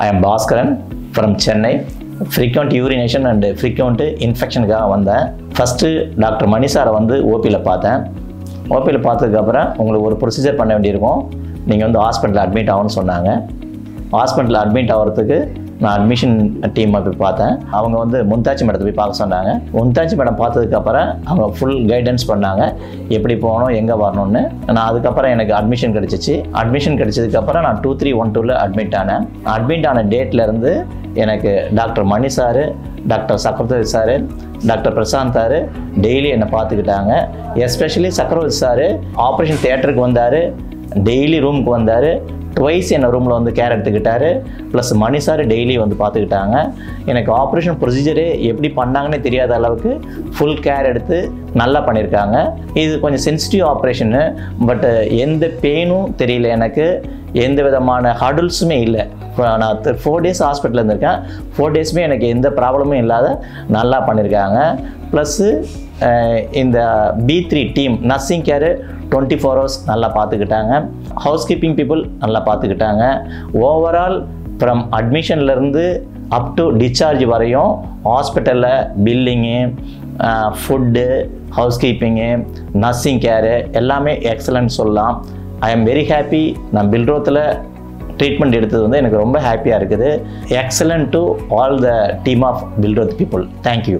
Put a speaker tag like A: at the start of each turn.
A: I am Bhaskaran from Chennai. Frequent urination and frequent infection வந்தேன். First doctor மணி சாரை வந்து ஓபியில் பார்த்தேன். ஓபியில் பார்த்ததுக்கப்புறம் உங்களுக்கு ஒரு ப்ரொசீஜர் பண்ண வேண்டியிருக்கும். நீங்கள் வந்து ஹாஸ்பிட்டலில் அட்மிட் ஆகும்னு சொன்னாங்க. ஹாஸ்பிட்டலில் அட்மிட் ஆகிறதுக்கு நான் அட்மிஷன் டீமை போய் பார்த்தேன். அவங்க வந்து மும்தாஜ் மேடத்தை போய் பார்க்க சொன்னாங்க. மும்தாஜ் மேடம் பார்த்ததுக்கப்புறம் அவங்க ஃபுல் கைடன்ஸ் பண்ணாங்க, எப்படி போகணும் எங்கே வரணும்னு. நான் அதுக்கப்புறம் எனக்கு அட்மிஷன் கிடச்சிச்சு. அட்மிஷன் கிடச்சதுக்கப்புறம் நான் 2312 அட்மிட் ஆனேன். அட்மிட் ஆன டேட்லேருந்து எனக்கு doctor Mani sir, doctor Chakravarthy sir, doctor Prashanth sir daily என்னை பார்த்துக்கிட்டாங்க. எஸ்பெஷலி சக்கரவர்த்தி சார் ஆப்ரேஷன் தியேட்டருக்கு வந்தார், டெய்லி ரூமுக்கு வந்தார், ட்வைஸ் என்ன ரூமில் வந்து கேர் எடுத்துக்கிட்டாரு. ப்ளஸ் மணி சார் டெய்லி வந்து பார்த்துக்கிட்டாங்க. எனக்கு ஆப்ரேஷன் ப்ரொசீஜரு எப்படி பண்ணாங்கன்னே தெரியாத அளவுக்கு ஃபுல் கேர் எடுத்து நல்லா பண்ணியிருக்காங்க. இது கொஞ்சம் சென்சிட்டிவ் ஆப்ரேஷனு, பட்டு எந்த பெயினும் தெரியல, எனக்கு எந்த விதமான ஹடுல்ஸுமே இல்லை. நான் 4 days ஹாஸ்பிட்டலில் இருந்திருக்கேன். 4 daysமே எனக்கு எந்த ப்ராப்ளமும் இல்லாத நல்லா பண்ணியிருக்காங்க. ப்ளஸ்ஸு இந்த B3 டீம் நர்சிங் கேரு 24 hours நல்லா பார்த்துக்கிட்டாங்க. ஹவுஸ் கீப்பிங் பீப்புள் நல்லா பார்த்துக்கிட்டாங்க. ஓவரால் ஃப்ரம் அட்மிஷன்லேருந்து அப் டு டிஸ்சார்ஜ் வரையும் ஹாஸ்பிட்டலில் billing, food, house keeping, nursing care எல்லாமே எக்ஸலண்ட் சொல்லலாம். I am very happy. நான் பில்ரோத்தில் ட்ரீட்மெண்ட் எடுத்தது வந்து எனக்கு ரொம்ப ஹாப்பியாக இருக்குது. Excellent to all the team of Billroth people. Thank you.